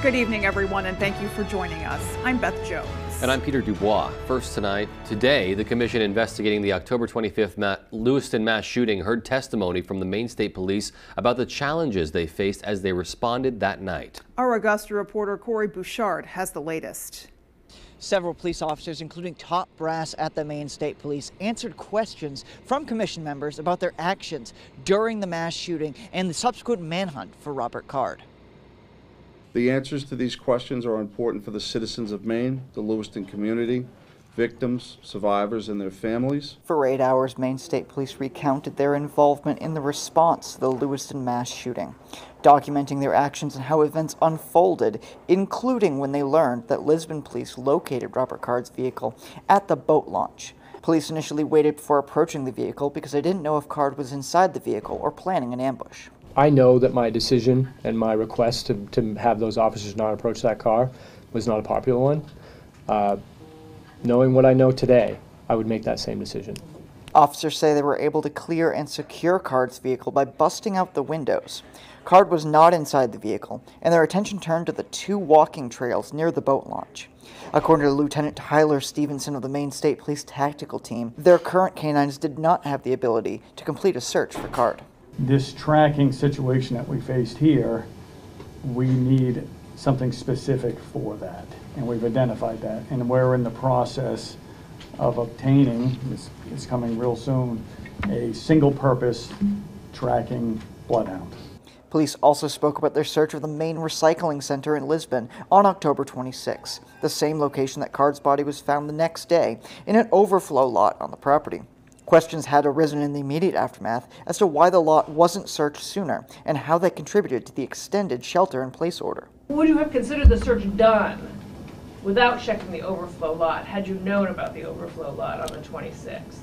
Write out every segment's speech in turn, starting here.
Good evening, everyone, and thank you for joining us. I'm Beth Jones. And I'm Peter Dubois. First tonight, today, the commission investigating the October 25th Lewiston mass shooting heard testimony from the Maine State Police about the challenges they faced as they responded that night. Our Augusta reporter Corey Bouchard has the latest. Several police officers, including top brass at the Maine State Police, answered questions from commission members about their actions during the mass shooting and the subsequent manhunt for Robert Card. The answers to these questions are important for the citizens of Maine, the Lewiston community, victims, survivors, and their families. For 8 hours, Maine State Police recounted their involvement in the response to the Lewiston mass shooting, documenting their actions and how events unfolded, including when they learned that Lisbon police located Robert Card's vehicle at the boat launch. Police initially waited before approaching the vehicle because they didn't know if Card was inside the vehicle or planning an ambush. I know that my decision and my request to have those officers not approach that car was not a popular one. Knowing what I know today, I would make that same decision. Officers say they were able to clear and secure Card's vehicle by busting out the windows. Card was not inside the vehicle, and their attention turned to the 2 walking trails near the boat launch. According to Lieutenant Tyler Stevenson of the Maine State Police Tactical Team, their current canines did not have the ability to complete a search for Card. This tracking situation that we faced here, we need something specific for that, and we've identified that, and we're in the process of obtaining, it's coming real soon, a single-purpose tracking bloodhound. Police also spoke about their search of the Maine Recycling Center in Lisbon on October 26, the same location that Card's body was found the next day in an overflow lot on the property. Questions had arisen in the immediate aftermath as to why the lot wasn't searched sooner and how that contributed to the extended shelter-in-place order. Would you have considered the search done without checking the overflow lot had you known about the overflow lot on the 26th?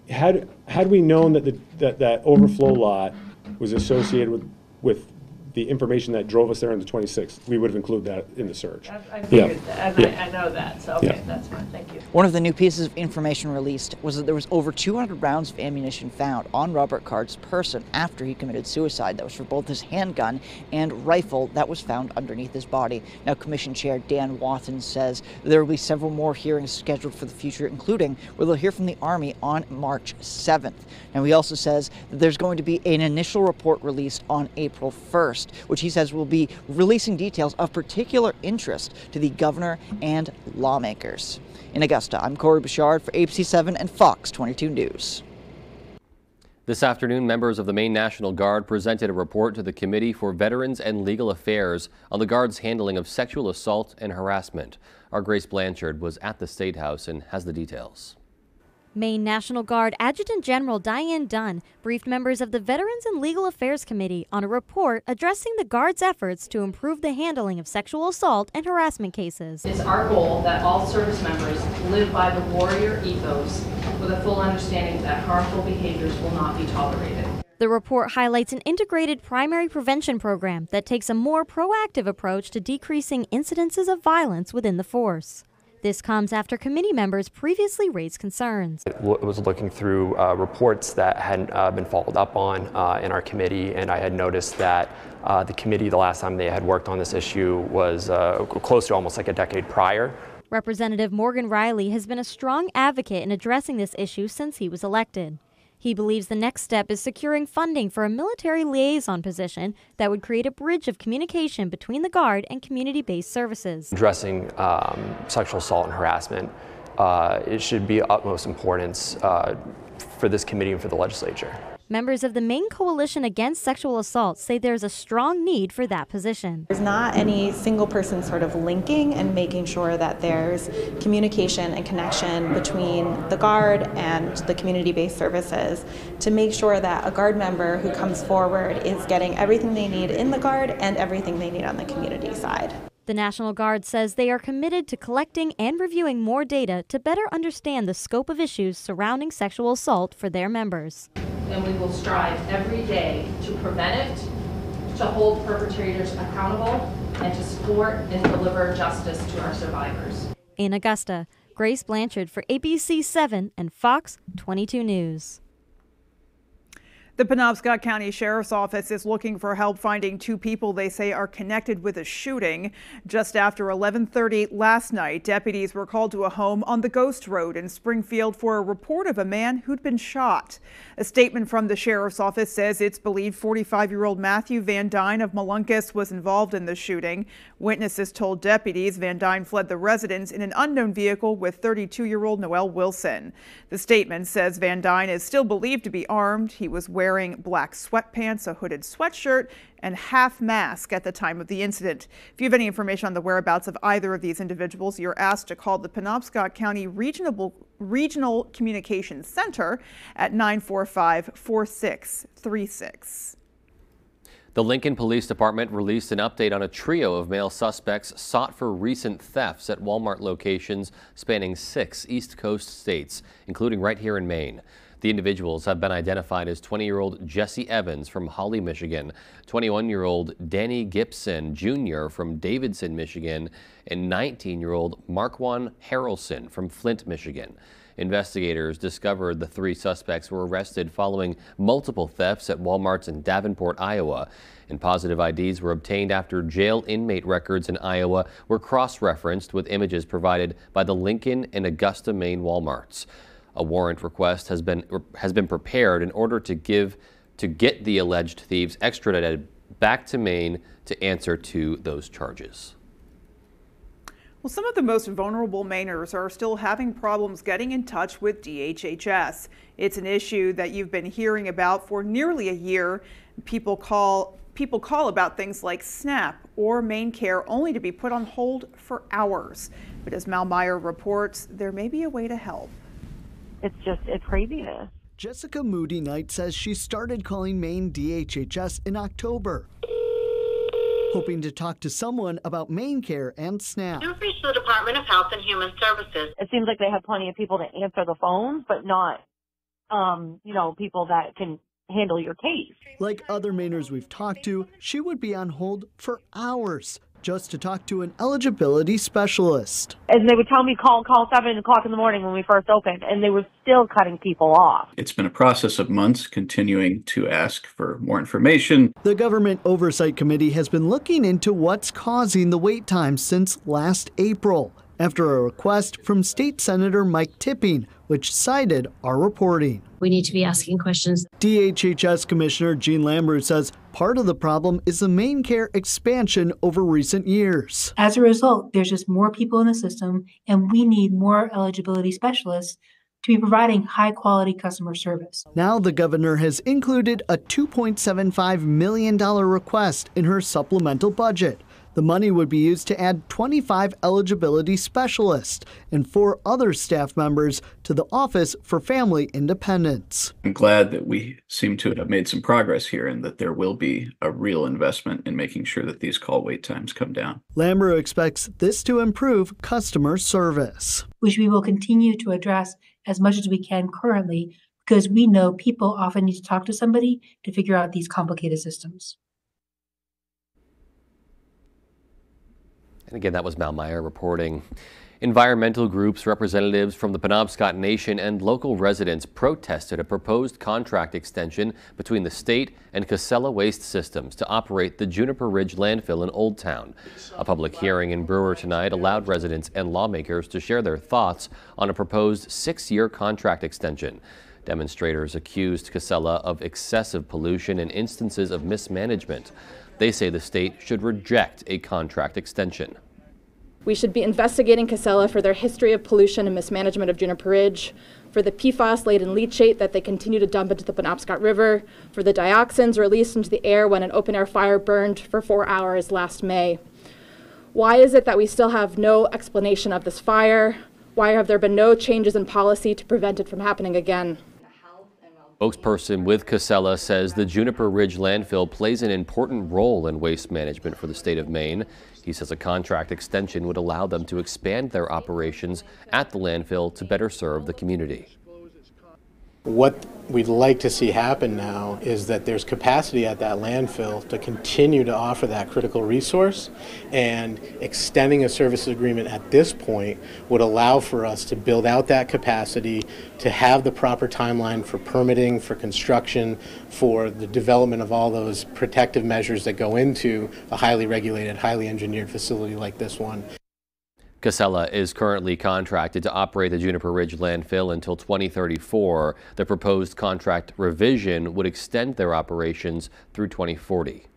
Had we known that that overflow lot was associated with the information that drove us there on the 26th, we would have included that in the search. I figured that, and I know that, so okay, that's fine, thank you. One of the new pieces of information released was that there was over 200 rounds of ammunition found on Robert Card's person after he committed suicide. That was for both his handgun and rifle that was found underneath his body. Now, Commission Chair Dan Watson says there will be several more hearings scheduled for the future, including where they'll hear from the Army on March 7th. Now, he also says that there's going to be an initial report released on April 1st, which he says will be releasing details of particular interest to the governor and lawmakers. In Augusta, I'm Corey Bouchard for ABC 7 and Fox 22 News. This afternoon, members of the Maine National Guard presented a report to the Committee for Veterans and Legal Affairs on the Guard's handling of sexual assault and harassment. Our Grace Blanchard was at the State House and has the details. Maine National Guard Adjutant General Diane Dunn briefed members of the Veterans and Legal Affairs Committee on a report addressing the Guard's efforts to improve the handling of sexual assault and harassment cases. It's our goal that all service members live by the warrior ethos with a full understanding that harmful behaviors will not be tolerated. The report highlights an integrated primary prevention program that takes a more proactive approach to decreasing incidences of violence within the force. This comes after committee members previously raised concerns. I was looking through reports that hadn't been followed up on in our committee, and I had noticed that the committee, the last time they had worked on this issue was close to almost like a decade prior. Representative Morgan Riley has been a strong advocate in addressing this issue since he was elected. He believes the next step is securing funding for a military liaison position that would create a bridge of communication between the Guard and community-based services. Addressing sexual assault and harassment, it should be of utmost importance for this committee and for the legislature. Members of the Maine Coalition Against Sexual Assault say there's a strong need for that position. There's not any single person sort of linking and making sure that there's communication and connection between the Guard and the community-based services to make sure that a Guard member who comes forward is getting everything they need in the Guard and everything they need on the community side. The National Guard says they are committed to collecting and reviewing more data to better understand the scope of issues surrounding sexual assault for their members. And we will strive every day to prevent it, to hold perpetrators accountable, and to support and deliver justice to our survivors. In Augusta, Grace Blanchard for ABC 7 and Fox 22 News. The Penobscot County Sheriff's Office is looking for help finding two people they say are connected with a shooting. Just after 11:30 last night, deputies were called to a home on the Ghost Road in Springfield for a report of a man who'd been shot. A statement from the Sheriff's Office says it's believed 45-year-old Matthew Van Dyne of Molunkus was involved in the shooting. Witnesses told deputies Van Dyne fled the residence in an unknown vehicle with 32-year-old Noel Wilson. The statement says Van Dyne is still believed to be armed. He was wearing black sweatpants, a hooded sweatshirt, and half mask at the time of the incident. If you have any information on the whereabouts of either of these individuals, you're asked to call the Penobscot County Regional Communications Center at 945-4636. The Lincoln Police Department released an update on a trio of male suspects sought for recent thefts at Walmart locations spanning 6 East Coast states, including right here in Maine. The individuals have been identified as 20-year-old Jesse Evans from Holly, Michigan, 21-year-old Danny Gibson Jr. from Davidson, Michigan, and 19-year-old Marquan Harrelson from Flint, Michigan. Investigators discovered the 3 suspects were arrested following multiple thefts at Walmarts in Davenport, Iowa, and positive IDs were obtained after jail inmate records in Iowa were cross-referenced with images provided by the Lincoln and Augusta, Maine Walmarts. A warrant request has been prepared in order to get the alleged thieves extradited back to Maine to answer to those charges. Well, some of the most vulnerable Mainers are still having problems getting in touch with DHHS. It's an issue that you've been hearing about for nearly a year. People call about things like SNAP or MaineCare only to be put on hold for hours. But as Mal Meyer reports, there may be a way to help. It's craziness. Jessica Moody Knight says she started calling Maine DHHS in October, hoping to talk to someone about MaineCare and SNAP. You've reached the Department of Health and Human Services. It seems like they have plenty of people to answer the phones, but not, people that can handle your case. Like other Mainers we've talked to, she would be on hold for hours just to talk to an eligibility specialist. And they would tell me call 7 o'clock in the morning when we first opened, and they were still cutting people off. It's been a process of months continuing to ask for more information. The Government Oversight Committee has been looking into what's causing the wait times since last April, after a request from State Senator Mike Tipping, which cited our reporting. We need to be asking questions. DHHS Commissioner Jean Lambrou says part of the problem is the MaineCare expansion over recent years. As a result, there's just more people in the system, and we need more eligibility specialists to be providing high-quality customer service. Now the governor has included a $2.75 million request in her supplemental budget. The money would be used to add 25 eligibility specialists and 4 other staff members to the Office for Family Independence. I'm glad that we seem to have made some progress here and that there will be a real investment in making sure that these call wait times come down. Lambrou expects this to improve customer service, which we will continue to address as much as we can currently, because we know people often need to talk to somebody to figure out these complicated systems. And again, that was Mal Meyer reporting. Environmental groups, representatives from the Penobscot Nation, and local residents protested a proposed contract extension between the state and Casella Waste Systems to operate the Juniper Ridge landfill in Old Town. A public hearing in Brewer tonight allowed residents and lawmakers to share their thoughts on a proposed 6-year contract extension. Demonstrators accused Casella of excessive pollution and instances of mismanagement. They say the state should reject a contract extension. We should be investigating Casella for their history of pollution and mismanagement of Juniper Ridge, for the PFAS-laden leachate that they continue to dump into the Penobscot River, for the dioxins released into the air when an open-air fire burned for 4 hours last May. Why is it that we still have no explanation of this fire? Why have there been no changes in policy to prevent it from happening again? Spokesperson with Casella says the Juniper Ridge landfill plays an important role in waste management for the state of Maine. He says a contract extension would allow them to expand their operations at the landfill to better serve the community. What we'd like to see happen now is that there's capacity at that landfill to continue to offer that critical resource, and extending a services agreement at this point would allow for us to build out that capacity, to have the proper timeline for permitting, for construction, for the development of all those protective measures that go into a highly regulated, highly engineered facility like this one. Casella is currently contracted to operate the Juniper Ridge landfill until 2034. The proposed contract revision would extend their operations through 2040.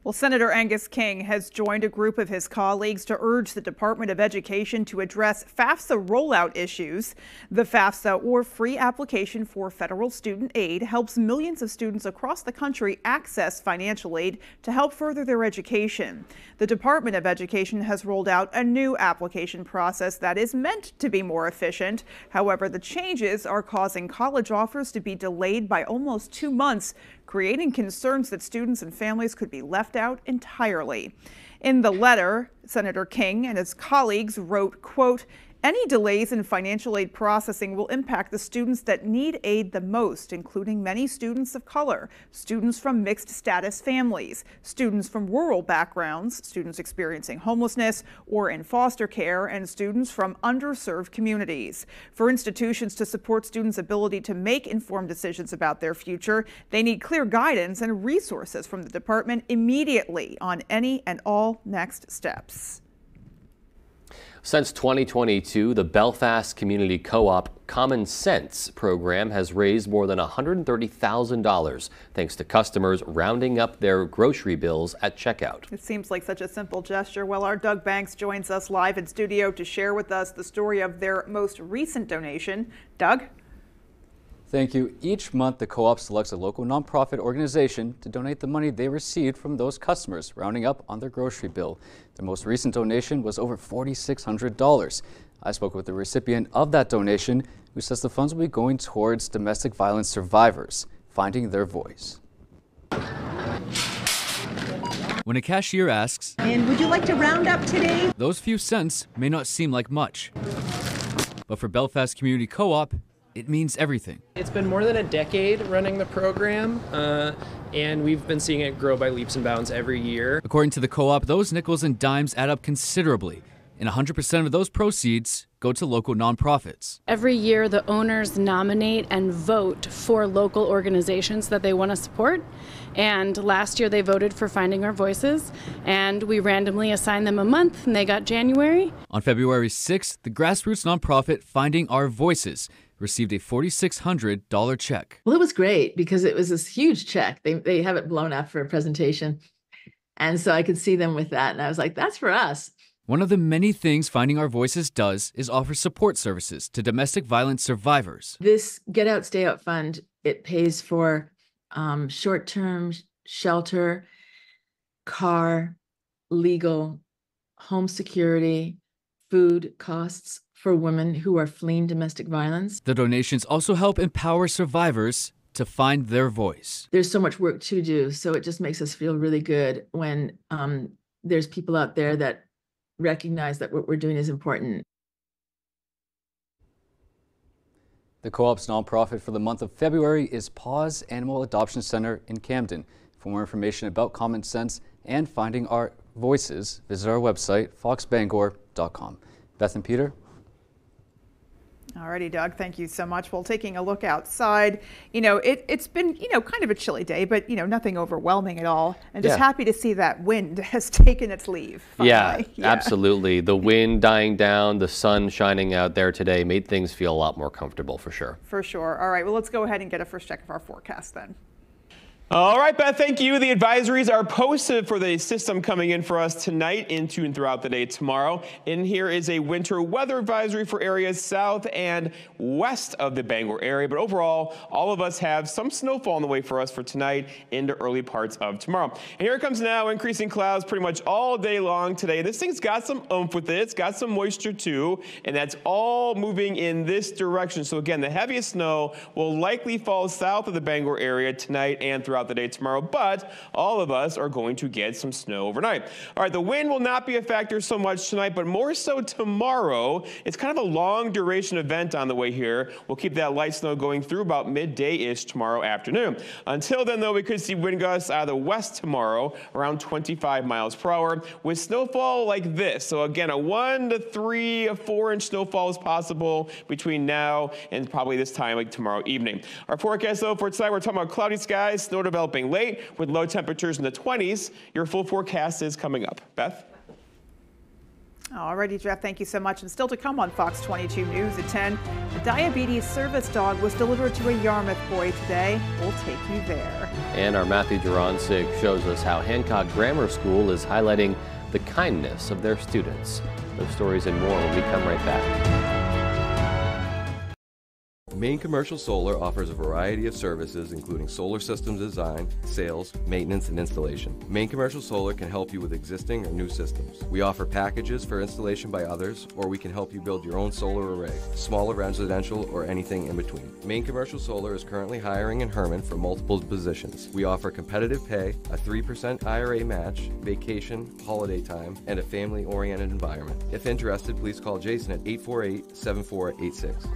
Well, Senator Angus King has joined a group of his colleagues to urge the Department of Education to address FAFSA rollout issues. The FAFSA, or Free Application for Federal Student Aid, helps millions of students across the country access financial aid to help further their education. The Department of Education has rolled out a new application process that is meant to be more efficient. However, the changes are causing college offers to be delayed by almost 2 months, creating concerns that students and families could be left out entirely. In the letter, Senator King and his colleagues wrote, quote, "Any delays in financial aid processing will impact the students that need aid the most, including many students of color, students from mixed status families, students from rural backgrounds, students experiencing homelessness or in foster care, and students from underserved communities. For institutions to support students' ability to make informed decisions about their future, they need clear guidance and resources from the department immediately on any and all next steps." Since 2022, the Belfast Community Co-op Common Sense program has raised more than $130,000 thanks to customers rounding up their grocery bills at checkout. It seems like such a simple gesture. Well, our Doug Banks joins us live in studio to share with us the story of their most recent donation. Doug? Thank you. Each month, the co-op selects a local nonprofit organization to donate the money they received from those customers rounding up on their grocery bill. The most recent donation was over $4,600. I spoke with the recipient of that donation, who says the funds will be going towards domestic violence survivors, finding their voice. When a cashier asks, "And would you like to round up today?" those few cents may not seem like much. But for Belfast Community Co-op, it means everything. It's been more than a decade running the program, and we've been seeing it grow by leaps and bounds every year. According to the co-op, those nickels and dimes add up considerably, and 100% of those proceeds go to local nonprofits. Every year, the owners nominate and vote for local organizations that they want to support. And last year, they voted for Finding Our Voices, and we randomly assigned them a month, and they got January. On February 6th, the grassroots nonprofit Finding Our Voices received a $4,600 check. Well, it was great because it was this huge check. They have it blown up for a presentation. And so I could see them with that. And I was like, that's for us. One of the many things Finding Our Voices does is offer support services to domestic violence survivors. This Get Out, Stay Out fund, it pays for short-term shelter, car, legal, home security, food costs for women who are fleeing domestic violence. The donations also help empower survivors to find their voice. There's so much work to do, so it just makes us feel really good when there's people out there that recognize that what we're doing is important. The co-op's nonprofit for the month of February is Paws Animal Adoption Center in Camden. For more information about Common Sense and Finding Our Voices, visit our website, foxbangor.com. Beth and Peter. Alrighty, Doug, thank you so much. Well, taking a look outside, it's been, kind of a chilly day, but, nothing overwhelming at all. And just happy to see that wind has taken its leave. Yeah, absolutely. The wind dying down, the sun shining out there today made things feel a lot more comfortable for sure. For sure. All right, well, let's go ahead and get a first check of our forecast then. All right, Beth, thank you. The advisories are posted for the system coming in for us tonight, into and throughout the day tomorrow. In here is a winter weather advisory for areas south and west of the Bangor area. But overall, all of us have some snowfall on the way for us for tonight into early parts of tomorrow. And here it comes now, increasing clouds pretty much all day long today. This thing's got some oomph with it. It's got some moisture too, and that's all moving in this direction. So again, the heaviest snow will likely fall south of the Bangor area tonight and throughout throughout the day tomorrow, but all of us are going to get some snow overnight. All right, the wind will not be a factor so much tonight, but more so tomorrow. It's kind of a long duration event on the way here. We'll keep that light snow going through about midday-ish tomorrow afternoon. Until then, though, we could see wind gusts out of the west tomorrow, around 25 miles per hour, with snowfall like this. So again, a 1 to 3, a 4-inch snowfall is possible between now and probably this time like tomorrow evening. Our forecast, though, for tonight, we're talking about cloudy skies, snow developing late with low temperatures in the 20s. Your full forecast is coming up. Beth? Alrighty, Jeff, thank you so much. And still to come on Fox 22 News at 10, a diabetes service dog was delivered to a Yarmouth boy today. We'll take you there. And our Matthew Duran-Sig shows us how Hancock Grammar School is highlighting the kindness of their students. Those stories and more when we come right back. Maine Commercial Solar offers a variety of services including solar systems design, sales, maintenance, and installation. Maine Commercial Solar can help you with existing or new systems. We offer packages for installation by others, or we can help you build your own solar array, smaller residential or anything in between. Maine Commercial Solar is currently hiring in Herman for multiple positions. We offer competitive pay, a 3% IRA match, vacation, holiday time, and a family-oriented environment. If interested, please call Jason at 848-7486.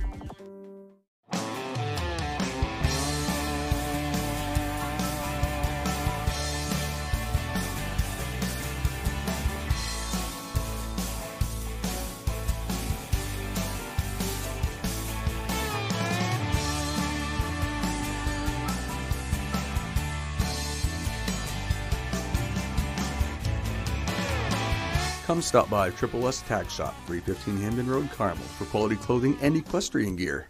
Come stop by Triple S Tack Shop, 315 Hamden Road, Carmel, for quality clothing and equestrian gear.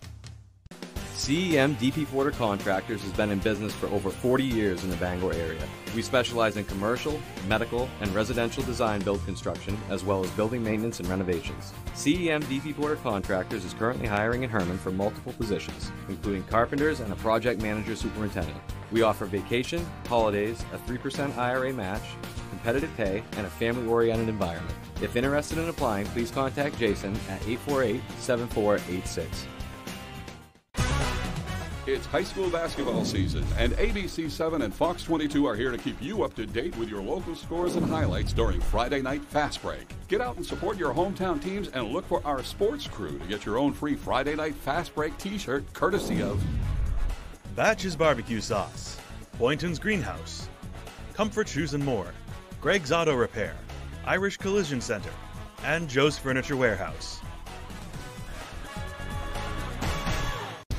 CEM DP Porter Contractors has been in business for over 40 years in the Bangor area. We specialize in commercial, medical, and residential design build construction, as well as building maintenance and renovations. CEM DP Porter Contractors is currently hiring in Herman for multiple positions, including carpenters and a project manager superintendent. We offer vacation, holidays, a 3% IRA match, competitive pay, and a family-oriented environment. If interested in applying, please contact Jason at 848-7486. It's high school basketball season, and ABC7 and Fox 22 are here to keep you up to date with your local scores and highlights during Friday Night Fast Break. Get out and support your hometown teams and look for our sports crew to get your own free Friday Night Fast Break t-shirt courtesy of Batch's Barbecue Sauce, Boynton's Greenhouse, Comfort Shoes and More, Greg's Auto Repair, Irish Collision Center, and Joe's Furniture Warehouse.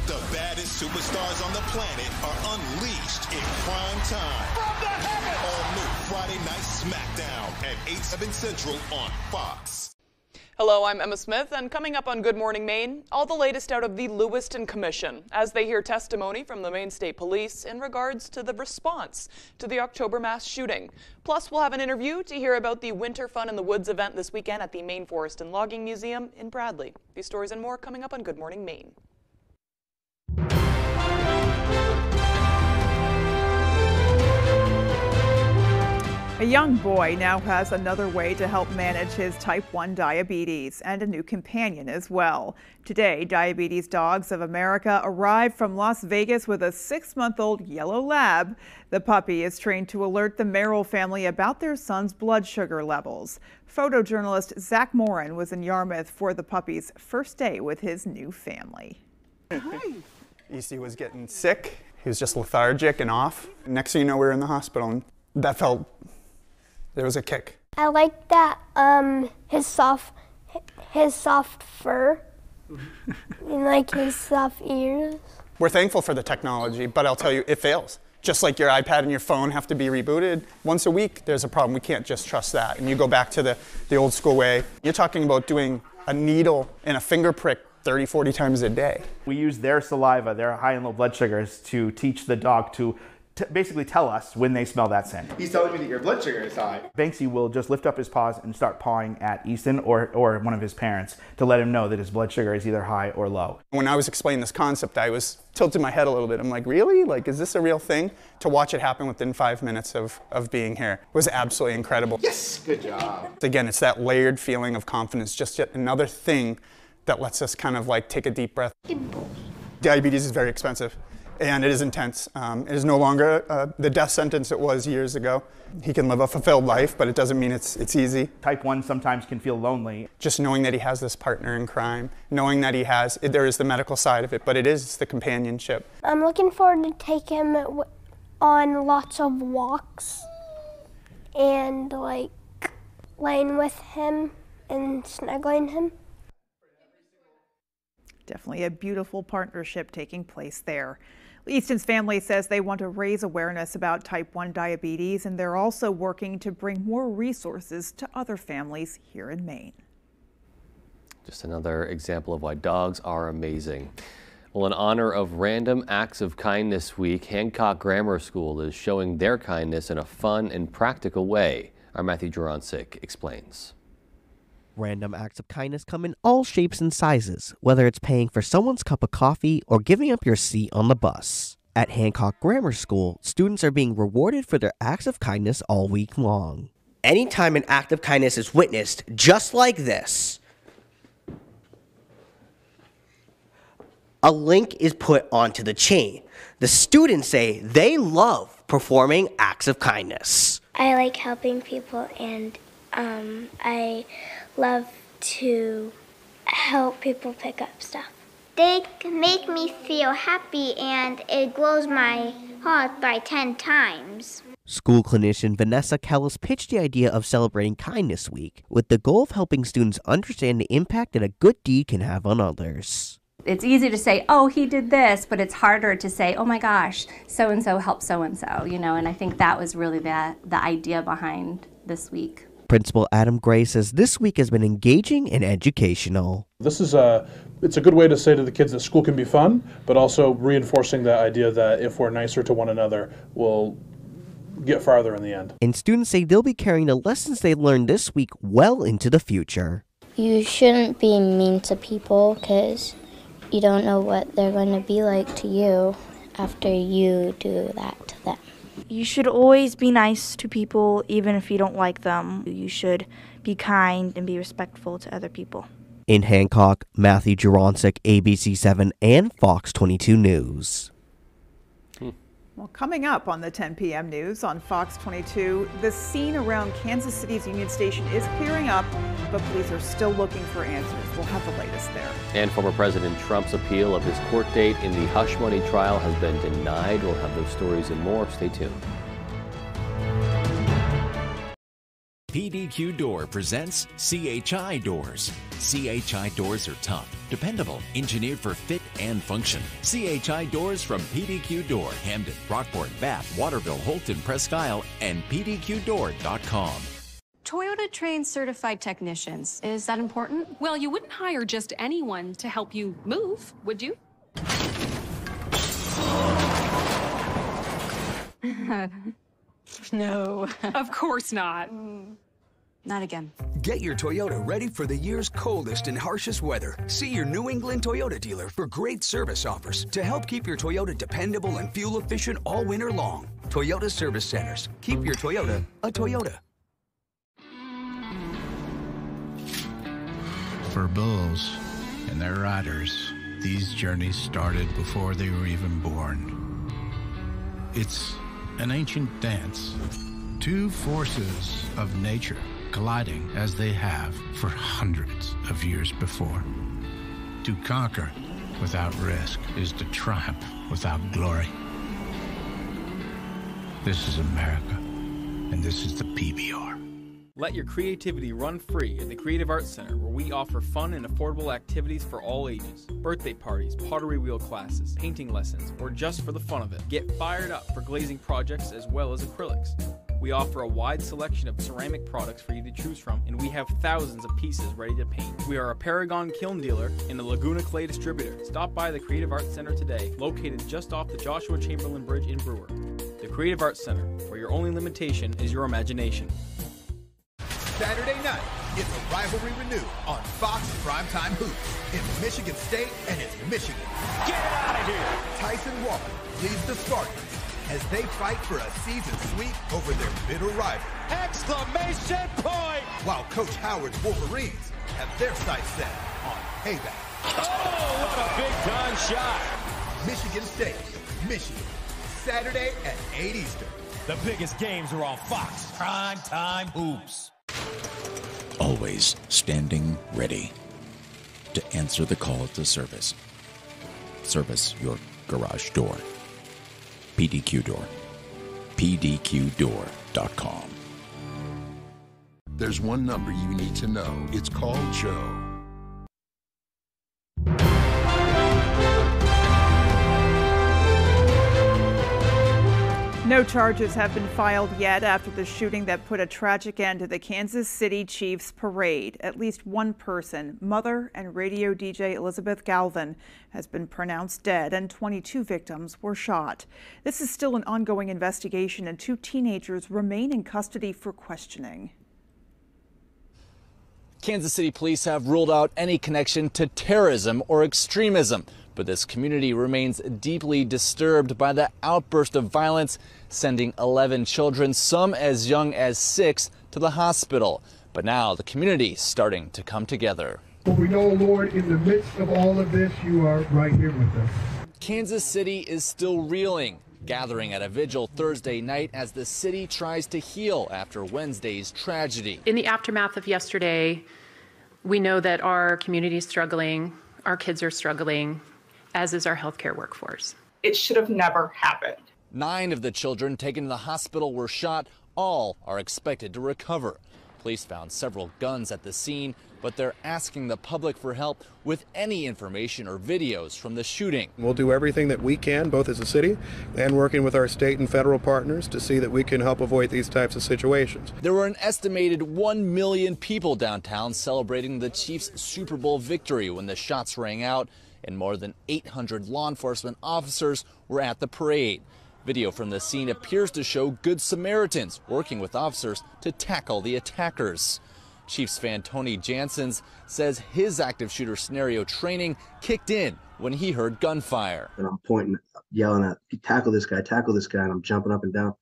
The baddest superstars on the planet are unleashed in prime time. From the heavens! All new Friday Night SmackDown at 8/7 Central on Fox. Hello, I'm Emma Smith, and coming up on Good Morning Maine, all the latest out of the Lewiston Commission as they hear testimony from the Maine State Police in regards to the response to the October mass shooting. Plus, we'll have an interview to hear about the Winter Fun in the Woods event this weekend at the Maine Forest and Logging Museum in Bradley. These stories and more coming up on Good Morning Maine. A young boy now has another way to help manage his type 1 diabetes and a new companion as well. Today, Diabetes Dogs of America arrived from Las Vegas with a 6-month-old yellow lab. The puppy is trained to alert the Merrill family about their son's blood sugar levels. Photojournalist Zach Morin was in Yarmouth for the puppy's first day with his new family. EC was getting sick. He was just lethargic and off. Next thing you know, we were in the hospital, and that felt... there was a kick. I like that his soft fur and like his soft ears. We're thankful for the technology, but I'll tell you, it fails. Just like your iPad and your phone have to be rebooted once a week, there's a problem. We can't just trust that. And you go back to the old school way. You're talking about doing a needle and a finger prick 30, 40 times a day. We use their saliva, their high and low blood sugars, to teach the dog to basically tell us when they smell that scent. He's telling me that your blood sugar is high. Banksy will just lift up his paws and start pawing at Easton or one of his parents to let him know that his blood sugar is either high or low. When I was explaining this concept, I was tilting my head a little bit. I'm like, really? Like, is this a real thing? To watch it happen within 5 minutes of being here was absolutely incredible. Yes, good job. Again, it's that layered feeling of confidence, just yet another thing that lets us kind of like take a deep breath. Diabetes is very expensive. and it is intense. It is no longer the death sentence it was years ago. He can live a fulfilled life, but it doesn't mean it's easy. Type 1 sometimes can feel lonely. Just knowing that he has this partner in crime, knowing that there is the medical side of it, but it's the companionship. I'm looking forward to take him on lots of walks and like laying with him and snuggling him. Definitely a beautiful partnership taking place there. Easton's family says they want to raise awareness about type 1 diabetes, and they're also working to bring more resources to other families here in Maine. Just another example of why dogs are amazing. Well, in honor of Random Acts of Kindness Week, Hancock Grammar School is showing their kindness in a fun and practical way. Our Matthew Juroncic explains. Random acts of kindness come in all shapes and sizes, whether it's paying for someone's cup of coffee or giving up your seat on the bus. At Hancock Grammar School, students are being rewarded for their acts of kindness all week long. Anytime an act of kindness is witnessed, just like this, a link is put onto the chain. The students say they love performing acts of kindness. I like helping people, and I love to help people pick up stuff. They make me feel happy, and it glows my heart by 10 times. School clinician Vanessa Kellis pitched the idea of celebrating Kindness Week with the goal of helping students understand the impact that a good deed can have on others. It's easy to say, oh, he did this, but it's harder to say, oh my gosh, so-and-so helped so-and-so, you know, and I think that was really the idea behind this week. Principal Adam Gray says this week has been engaging and educational. It's a good way to say to the kids that school can be fun, but also reinforcing the idea that if we're nicer to one another, we'll get farther in the end. And students say they'll be carrying the lessons they learned this week well into the future. You shouldn't be mean to people because you don't know what they're going to be like to you after you do that to them. You should always be nice to people, even if you don't like them. You should be kind and be respectful to other people. In Hancock, Matthew Juroncic, ABC 7 and Fox 22 News. Well, coming up on the 10 p.m. news on Fox 22, the scene around Kansas City's Union Station is clearing up, but police are still looking for answers. We'll have the latest there. And former President Trump's appeal of his court date in the hush money trial has been denied. We'll have those stories and more. Stay tuned. PDQ Door presents CHI Doors. CHI Doors are tough, dependable, engineered for fit and function. CHI Doors from PDQ Door, Hamden, Rockport, Bath, Waterville, Holton, Presque Isle, and PDQDoor.com. Toyota trains certified technicians. Is that important? Well, you wouldn't hire just anyone to help you move, would you? No. Of course not. Not again. Get your Toyota ready for the year's coldest and harshest weather. See your New England Toyota dealer for great service offers to help keep your Toyota dependable and fuel efficient all winter long. Toyota Service Centers. Keep your Toyota a Toyota. For bulls and their riders, these journeys started before they were even born. It's an ancient dance. Two forces of nature colliding as they have for hundreds of years before. To conquer without risk is to triumph without glory. This is America, and this is the PBR. Let your creativity run free at the Creative Arts Center, where we offer fun and affordable activities for all ages. Birthday parties, pottery wheel classes, painting lessons, or just for the fun of it. Get fired up for glazing projects as well as acrylics. We offer a wide selection of ceramic products for you to choose from, and we have thousands of pieces ready to paint. We are a Paragon kiln dealer and a Laguna Clay distributor. Stop by the Creative Arts Center today, located just off the Joshua Chamberlain Bridge in Brewer. The Creative Arts Center, where your only limitation is your imagination. Saturday night, it's a rivalry renewed on Fox Primetime Hoops in Michigan State, and it's Michigan. Get it out of here! Tyson Walker leads the Spartans as they fight for a season sweep over their bitter rival. Exclamation point! While Coach Howard's Wolverines have their sights set on payback. Oh, what a big-time shot! Michigan State Michigan. Saturday at 8 Eastern. The biggest games are on Fox Primetime Hoops. Always standing ready to answer the call to service. Service your garage door. PDQ Door. PDQDoor.com. There's one number you need to know. It's called Joe. No charges have been filed yet after the shooting that put a tragic end to the Kansas City Chiefs parade. At least one person, mother and radio DJ Elizabeth Galvin, has been pronounced dead and 22 victims were shot. This is still an ongoing investigation and 2 teenagers remain in custody for questioning. Kansas City police have ruled out any connection to terrorism or extremism, but this community remains deeply disturbed by the outburst of violence, sending 11 children, some as young as 6, to the hospital. But now the community is starting to come together. But we know, Lord, in the midst of all of this, you are right here with us. Kansas City is still reeling, gathering at a vigil Thursday night as the city tries to heal after Wednesday's tragedy. In the aftermath of yesterday, we know that our community is struggling, our kids are struggling, as is our healthcare workforce. It should have never happened. 9 of the children taken to the hospital were shot. All are expected to recover. Police found several guns at the scene, but they're asking the public for help with any information or videos from the shooting. We'll do everything that we can, both as a city and working with our state and federal partners, to see that we can help avoid these types of situations. There were an estimated 1 million people downtown celebrating the Chiefs' Super Bowl victory when the shots rang out, and more than 800 law enforcement officers were at the parade. Video from the scene appears to show Good Samaritans working with officers to tackle the attackers. Chiefs fan Tony Janssens says his active shooter scenario training kicked in when he heard gunfire. And I'm pointing, yelling at, tackle this guy, and I'm jumping up and down.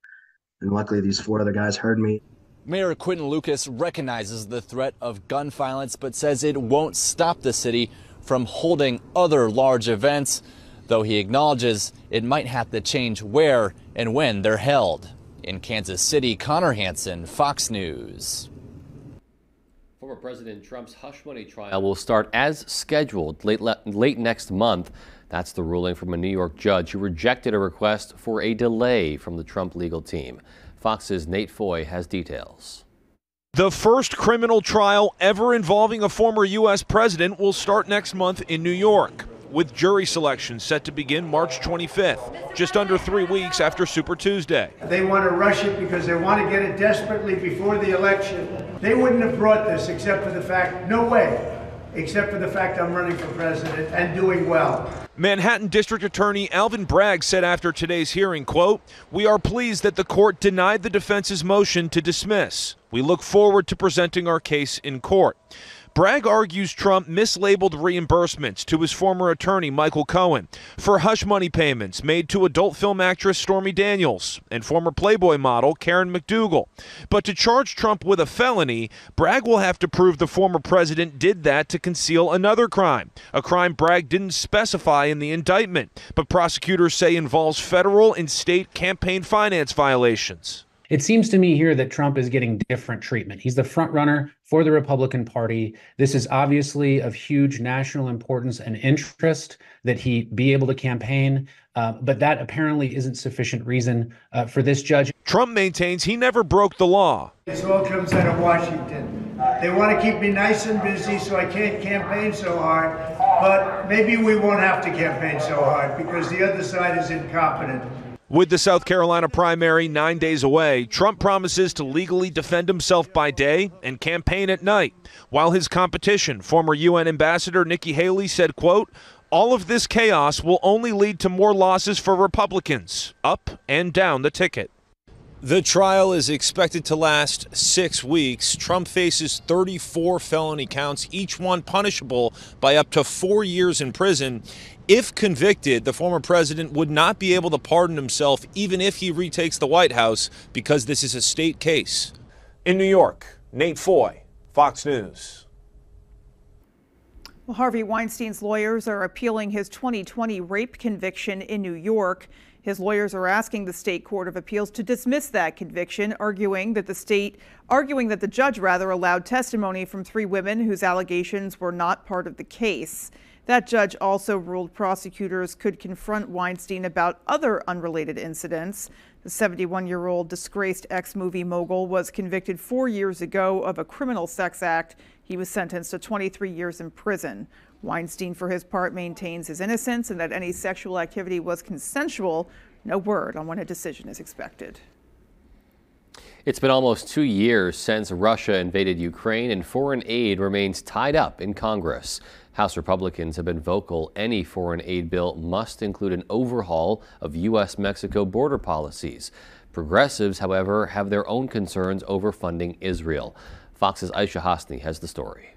And luckily these 4 other guys heard me. Mayor Quentin Lucas recognizes the threat of gun violence, but says it won't stop the city from holding other large events, though he acknowledges it might have to change where and when they're held. In Kansas City, Connor Hansen, Fox News. Former President Trump's hush money trial will start as scheduled late next month. That's the ruling from a New York judge who rejected a request for a delay from the Trump legal team. Fox's Nate Foy has details. The first criminal trial ever involving a former U.S. president will start next month in New York, with jury selection set to begin March 25th, just under 3 weeks after Super Tuesday. They want to rush it because they want to get it desperately before the election. They wouldn't have brought this except for the fact, no way, except for the fact I'm running for president and doing well. Manhattan District Attorney Alvin Bragg said after today's hearing, quote, "We are pleased that the court denied the defense's motion to dismiss. We look forward to presenting our case in court." Bragg argues Trump mislabeled reimbursements to his former attorney, Michael Cohen, for hush money payments made to adult film actress Stormy Daniels and former Playboy model Karen McDougal. But to charge Trump with a felony, Bragg will have to prove the former president did that to conceal another crime, a crime Bragg didn't specify in the indictment, but prosecutors say involves federal and state campaign finance violations. It seems to me here that Trump is getting different treatment. He's the front runner for the Republican Party. This is obviously of huge national importance and interest that he be able to campaign, but that apparently isn't sufficient reason for this judge. Trump maintains he never broke the law. This all comes out of Washington. They want to keep me nice and busy so I can't campaign so hard, but maybe we won't have to campaign so hard because the other side is incompetent. With the South Carolina primary 9 days away, Trump promises to legally defend himself by day and campaign at night, while his competition, former UN Ambassador Nikki Haley, said, quote, "All of this chaos will only lead to more losses for Republicans, up and down the ticket." The trial is expected to last 6 weeks. Trump faces 34 felony counts, each one punishable by up to 4 years in prison. If convicted, the former president would not be able to pardon himself even if he retakes the White House because this is a state case. In New York, Nate Foy, Fox News. Well, Harvey Weinstein's lawyers are appealing his 2020 rape conviction in New York. His lawyers are asking the state court of appeals to dismiss that conviction, arguing that the judge allowed testimony from 3 women whose allegations were not part of the case. That judge also ruled prosecutors could confront Weinstein about other unrelated incidents. The 71-year-old disgraced ex-movie mogul was convicted 4 years ago of a criminal sex act. He was sentenced to 23 years in prison. Weinstein, for his part, maintains his innocence and that any sexual activity was consensual. No word on when a decision is expected. It's been almost 2 years since Russia invaded Ukraine, and foreign aid remains tied up in Congress. House Republicans have been vocal any foreign aid bill must include an overhaul of U.S.-Mexico border policies. Progressives, however, have their own concerns over funding Israel. Fox's Aisha Hasni has the story.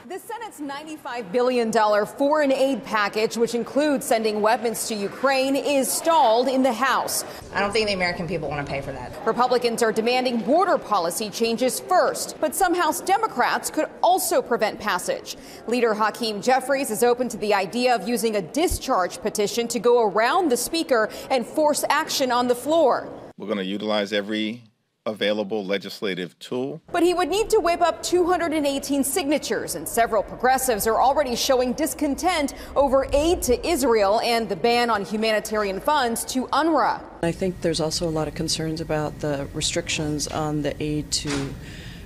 The Senate's $95 billion foreign aid package, which includes sending weapons to Ukraine, is stalled in the House. I don't think the American people want to pay for that. Republicans are demanding border policy changes first, but some House Democrats could also prevent passage. Leader Hakeem Jeffries is open to the idea of using a discharge petition to go around the Speaker and force action on the floor. We're going to utilize every available legislative tool. But he would need to whip up 218 signatures, and several progressives are already showing discontent over aid to Israel and the ban on humanitarian funds to UNRWA. I think there's also a lot of concerns about the restrictions on the aid to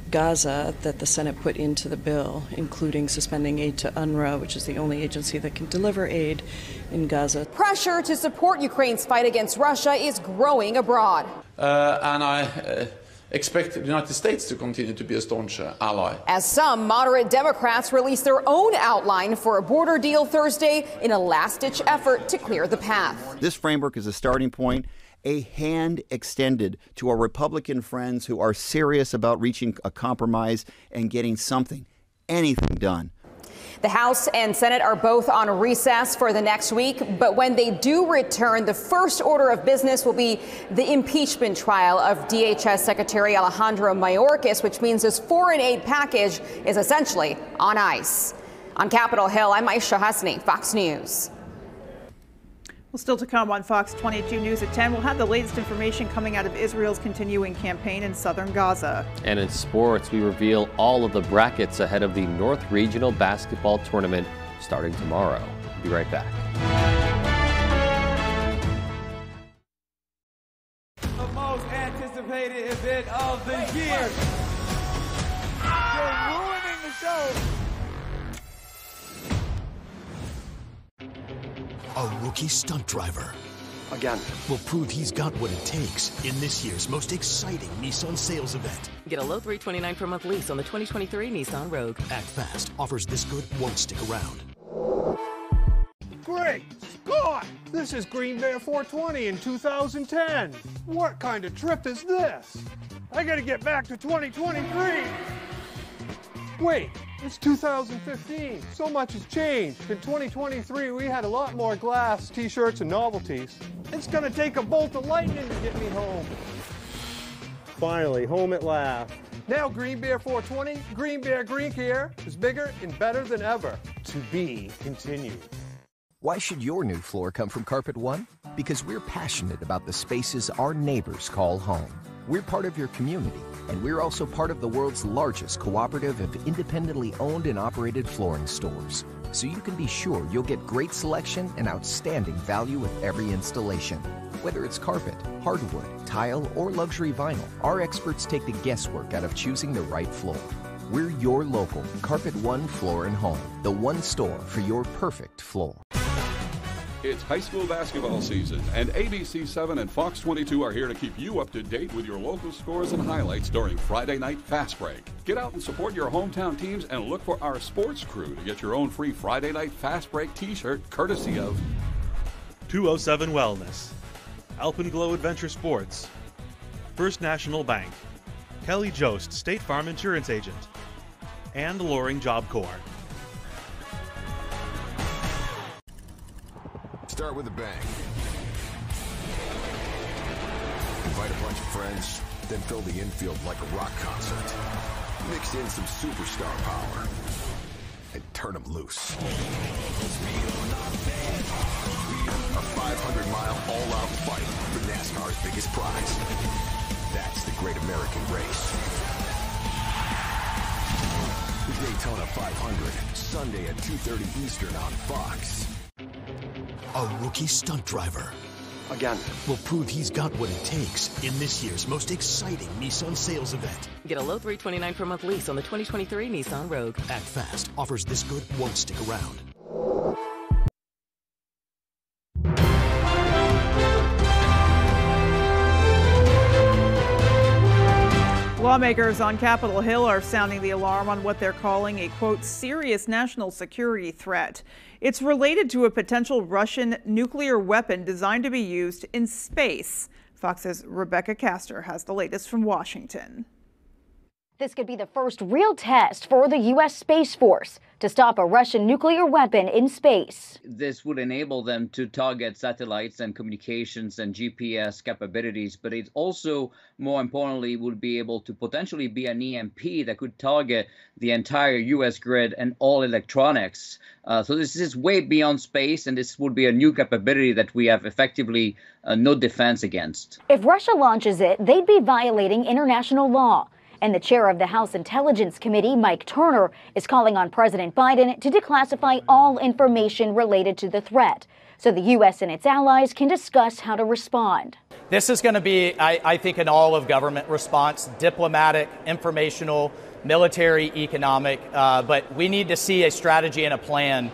Gaza that the Senate put into the bill, including suspending aid to UNRWA, which is the only agency that can deliver aid in Gaza. Pressure to support Ukraine's fight against Russia is growing abroad. And I expect the United States to continue to be a staunch ally. As some moderate Democrats release their own outline for a border deal Thursday in a last-ditch effort to clear the path. This framework is a starting point, a hand extended to our Republican friends who are serious about reaching a compromise and getting anything done. The House and Senate are both on recess for the next week, but when they do return, the first order of business will be the impeachment trial of DHS Secretary Alejandro Mayorkas, which means this foreign aid package is essentially on ice. On Capitol Hill, I'm Aisha Hasni, Fox News. Well, still to come on Fox 22 News at 10, we'll have the latest information coming out of Israel's continuing campaign in southern Gaza. And in sports, we reveal all of the brackets ahead of the North Regional Basketball Tournament starting tomorrow. We'll be right back. The most anticipated event of the year. You're ruining the show. A rookie stunt driver. Again. Will prove he's got what it takes in this year's most exciting Nissan sales event. Get a low $329 per month lease on the 2023 Nissan Rogue. Act fast. Offers this good won't stick around. Great Scott! This is Green Bear 420 in 2010. What kind of trip is this? I gotta get back to 2023. Wait. It's 2015. So much has changed. In 2023, we had a lot more glass, t-shirts, and novelties. It's gonna take a bolt of lightning to get me home. Finally, home at last. Now Green Bear 420, Green Bear Green Care is bigger and better than ever. To be continued. Why should your new floor come from Carpet One? Because we're passionate about the spaces our neighbors call home. We're part of your community, and we're also part of the world's largest cooperative of independently owned and operated flooring stores. So you can be sure you'll get great selection and outstanding value with every installation. Whether it's carpet, hardwood, tile, or luxury vinyl, our experts take the guesswork out of choosing the right floor. We're your local Carpet One Floor and Home, the one store for your perfect floor. It's high school basketball season, and ABC7 and Fox 22 are here to keep you up to date with your local scores and highlights during Friday Night Fast Break. Get out and support your hometown teams and look for our sports crew to get your own free Friday Night Fast Break t-shirt courtesy of 207 Wellness, Alpenglow Adventure Sports, First National Bank, Kelly Jost State Farm Insurance Agent, and Loring Job Corps. Start with a bang. Invite a bunch of friends, then fill the infield like a rock concert. Mix in some superstar power and turn them loose. A 500-mile all-out fight for NASCAR's biggest prize. That's the Great American Race. The Daytona 500, Sunday at 2:30 Eastern on Fox. A rookie stunt driver. Again. Will prove he's got what it takes in this year's most exciting Nissan sales event. Get a low $329 per month lease on the 2023 Nissan Rogue. Act fast. Offers this good won't stick around. Lawmakers on Capitol Hill are sounding the alarm on what they're calling a, quote, serious national security threat. It's related to a potential Russian nuclear weapon designed to be used in space. Fox's Rebecca Castor has the latest from Washington. This could be the first real test for the U.S. Space Force to stop a Russian nuclear weapon in space. This would enable them to target satellites and communications and GPS capabilities, but it also, more importantly, would be able to potentially be an EMP that could target the entire U.S. grid and all electronics. So this is way beyond space, and this would be a new capability that we have effectively no defense against. If Russia launches it, they'd be violating international law. And the chair of the House Intelligence Committee, Mike Turner, is calling on President Biden to declassify all information related to the threat so the U.S. and its allies can discuss how to respond. This is going to be, I think, an all-of-government response, diplomatic, informational, military, economic, but we need to see a strategy and a plan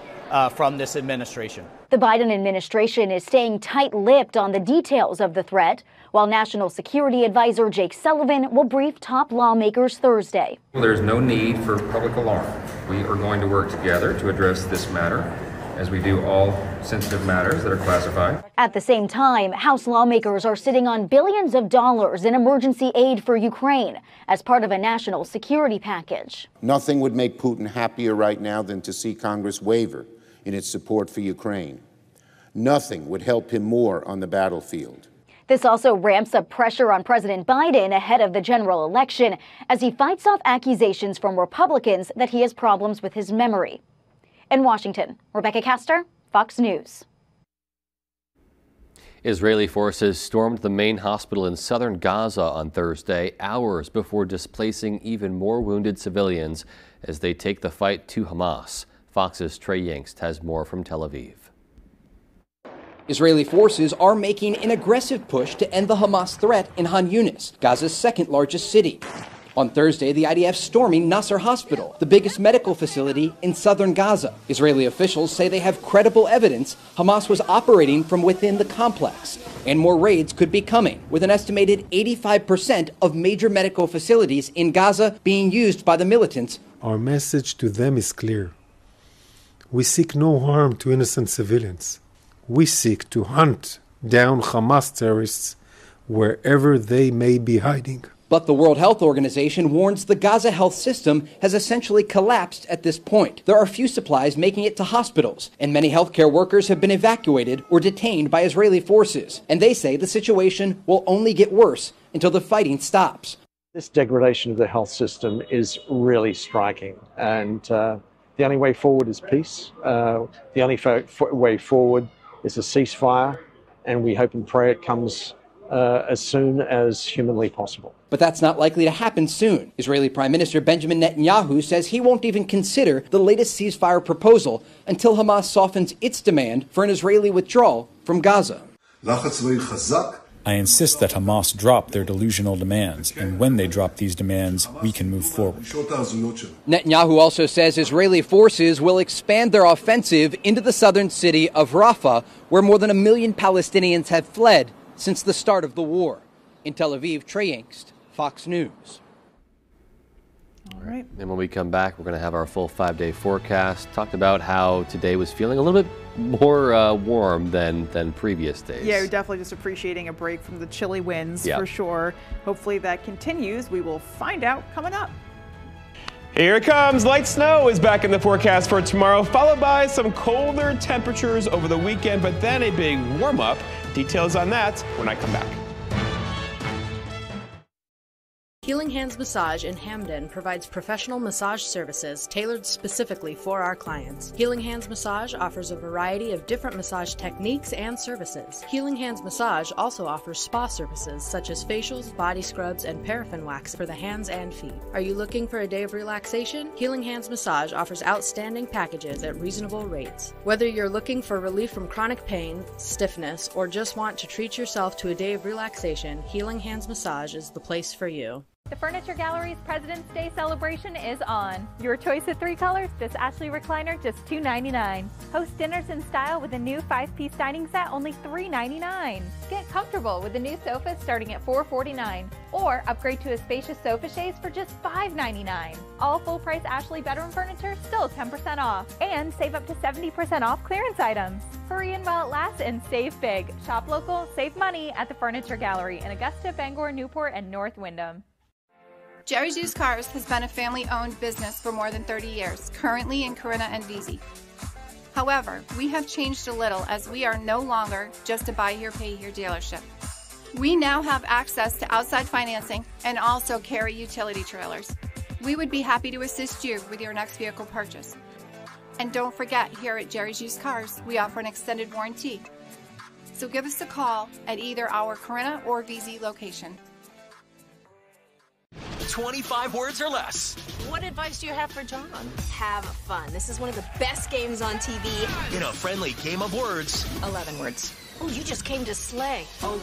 from this administration. The Biden administration is staying tight-lipped on the details of the threat, while National Security Advisor Jake Sullivan will brief top lawmakers Thursday. There's no need for public alarm. We are going to work together to address this matter, as we do all sensitive matters that are classified. At the same time, House lawmakers are sitting on billions of dollars in emergency aid for Ukraine as part of a national security package. Nothing would make Putin happier right now than to see Congress waver in its support for Ukraine. Nothing would help him more on the battlefield. This also ramps up pressure on President Biden ahead of the general election as he fights off accusations from Republicans that he has problems with his memory. In Washington, Rebecca Castor, Fox News. Israeli forces stormed the main hospital in southern Gaza on Thursday, hours before displacing even more wounded civilians as they take the fight to Hamas. Fox's Trey Yingst has more from Tel Aviv. Israeli forces are making an aggressive push to end the Hamas threat in Han Yunis, Gaza's second largest city. On Thursday, the IDF storming Nasser Hospital, the biggest medical facility in southern Gaza. Israeli officials say they have credible evidence Hamas was operating from within the complex, and more raids could be coming, with an estimated 85% of major medical facilities in Gaza being used by the militants. Our message to them is clear. We seek no harm to innocent civilians. We seek to hunt down Hamas terrorists wherever they may be hiding. But the World Health Organization warns the Gaza health system has essentially collapsed at this point. There are few supplies making it to hospitals, and many healthcare workers have been evacuated or detained by Israeli forces. And they say the situation will only get worse until the fighting stops. This degradation of the health system is really striking, and the only way forward is peace. The only way forward is a ceasefire, and we hope and pray it comes as soon as humanly possible. But that's not likely to happen soon. Israeli Prime Minister Benjamin Netanyahu says he won't even consider the latest ceasefire proposal until Hamas softens its demand for an Israeli withdrawal from Gaza. I insist that Hamas drop their delusional demands, and when they drop these demands, we can move forward. Netanyahu also says Israeli forces will expand their offensive into the southern city of Rafah, where more than 1 million Palestinians have fled since the start of the war. In Tel Aviv, Trey Yingst, Fox News. All right. And when we come back, we're going to have our full 5-day forecast. Talked about how today was feeling a little bit more warm than previous days. Yeah, we're definitely just appreciating a break from the chilly winds for sure. Hopefully that continues. We will find out coming up. Here it comes. Light snow is back in the forecast for tomorrow, followed by some colder temperatures over the weekend, but then a big warm up. Details on that when I come back. Healing Hands Massage in Hamden provides professional massage services tailored specifically for our clients. Healing Hands Massage offers a variety of different massage techniques and services. Healing Hands Massage also offers spa services such as facials, body scrubs, and paraffin wax for the hands and feet. Are you looking for a day of relaxation? Healing Hands Massage offers outstanding packages at reasonable rates. Whether you're looking for relief from chronic pain, stiffness, or just want to treat yourself to a day of relaxation, Healing Hands Massage is the place for you. The Furniture Gallery's President's Day celebration is on. Your choice of 3 colors, this Ashley recliner, just $2.99. Host dinners in style with a new 5-piece dining set, only $3.99. Get comfortable with a new sofa starting at $4.49. Or upgrade to a spacious sofa chaise for just $5.99. All full-price Ashley bedroom furniture, still 10% off. And save up to 70% off clearance items. Hurry in while it lasts and save big. Shop local, save money at the Furniture Gallery in Augusta, Bangor, Newport, and North Windham. Jerry's Used Cars has been a family-owned business for more than 30 years, currently in Corinna and Vesey. However, we have changed a little as we are no longer just a buy here, pay here dealership. We now have access to outside financing and also carry utility trailers. We would be happy to assist you with your next vehicle purchase. And don't forget, here at Jerry's Used Cars, we offer an extended warranty. So give us a call at either our Corinna or Vesey location. 25 words or less. What advice do you have for John? Have fun. This is one of the best games on TV. In a friendly game of words. 11 words. Oh, you just came to slay. Oh.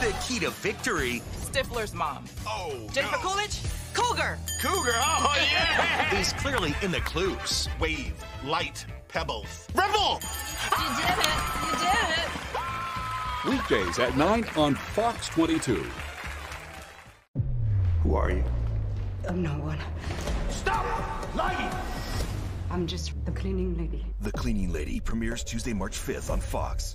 The key to victory. Stifler's mom. Oh, Jennifer no. Coolidge? Cougar. Cougar, oh yeah! Is clearly in the clues. Wave, light, pebbles. Rebel! You did it. You did it. Weekdays at 9 on Fox 22. Who are you? I'm no one. Stop lying! I'm just the cleaning lady. The Cleaning Lady premieres Tuesday, March 5th on Fox.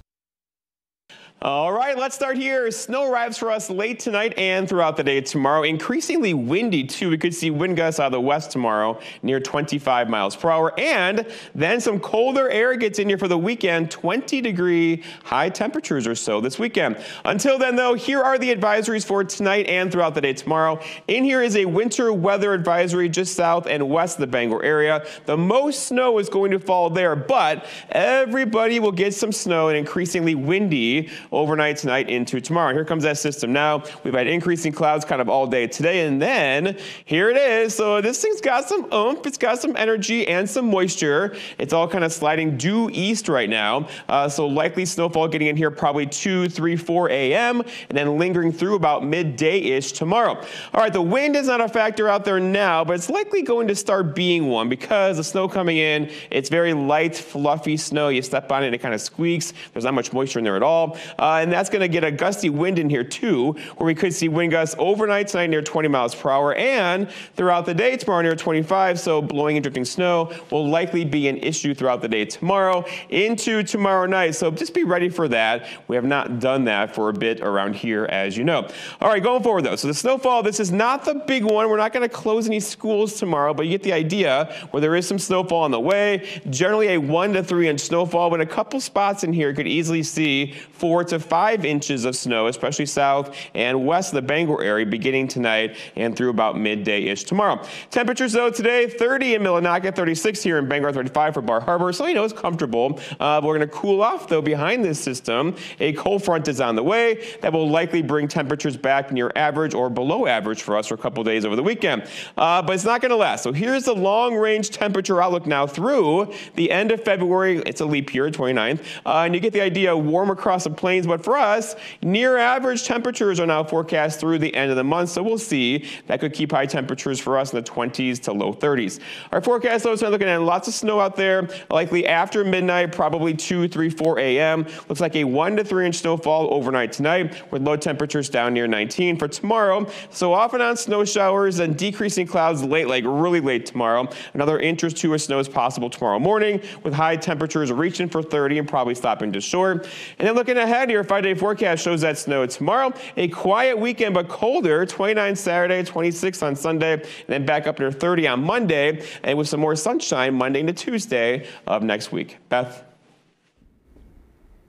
All right, let's start here. Snow arrives for us late tonight and throughout the day tomorrow. Increasingly windy, too. We could see wind gusts out of the west tomorrow near 25 miles per hour. And then some colder air gets in here for the weekend, 20-degree high temperatures or so this weekend. Until then, though, here are the advisories for tonight and throughout the day tomorrow. In here is a winter weather advisory just south and west of the Bangor area. The most snow is going to fall there, but everybody will get some snow and increasingly windy overnight tonight into tomorrow. And here comes that system now. We've had increasing clouds kind of all day today, and then here it is. So this thing's got some oomph, it's got some energy and some moisture. It's all kind of sliding due east right now. So likely snowfall getting in here probably 2, 3, 4 a.m. and then lingering through about midday-ish tomorrow. All right, the wind is not a factor out there now, but it's likely going to start being one because the snow coming in, it's very light, fluffy snow. You step on it, it kind of squeaks. There's not much moisture in there at all. And that's going to get a gusty wind in here too, where we could see wind gusts overnight tonight near 20 miles per hour and throughout the day tomorrow near 25. So blowing and drifting snow will likely be an issue throughout the day tomorrow into tomorrow night. So just be ready for that. We have not done that for a bit around here, as you know. All right, going forward though. So the snowfall, this is not the big one. We're not going to close any schools tomorrow, but you get the idea where there is some snowfall on the way. Generally a 1 to 3 inch snowfall, but a couple spots in here could easily see 4 to 5 inches of snow, especially south and west of the Bangor area beginning tonight and through about midday-ish tomorrow. Temperatures though today, 30 in Millinocket, 36 here in Bangor, 35 for Bar Harbor. So, you know, it's comfortable. But we're going to cool off though behind this system. A cold front is on the way that will likely bring temperatures back near average or below average for us for a couple days over the weekend. But it's not going to last. So here's the long-range temperature outlook now through the end of February. It's a leap year, 29th. And you get the idea, warm across the plains. But for us, near average temperatures are now forecast through the end of the month. So we'll see. That could keep high temperatures for us in the 20s to low 30s. Our forecast, though, is looking at lots of snow out there, likely after midnight, probably 2, 3, 4 a.m. Looks like a 1 to 3 inch snowfall overnight tonight with low temperatures down near 19 for tomorrow. So off and on snow showers and decreasing clouds late, like really late tomorrow. Another inch or 2 of snow is possible tomorrow morning with high temperatures reaching for 30 and probably stopping just short. And then looking ahead here, 5-day forecast shows that snow tomorrow. A quiet weekend, but colder, 29 Saturday, 26 on Sunday, and then back up near 30 on Monday, and with some more sunshine Monday into Tuesday of next week. Beth?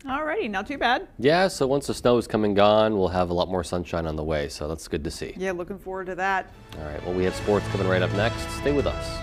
Alrighty, not too bad. Yeah, so once the snow is come and gone, we'll have a lot more sunshine on the way, so that's good to see. Yeah, looking forward to that. All right, well, we have sports coming right up next. Stay with us.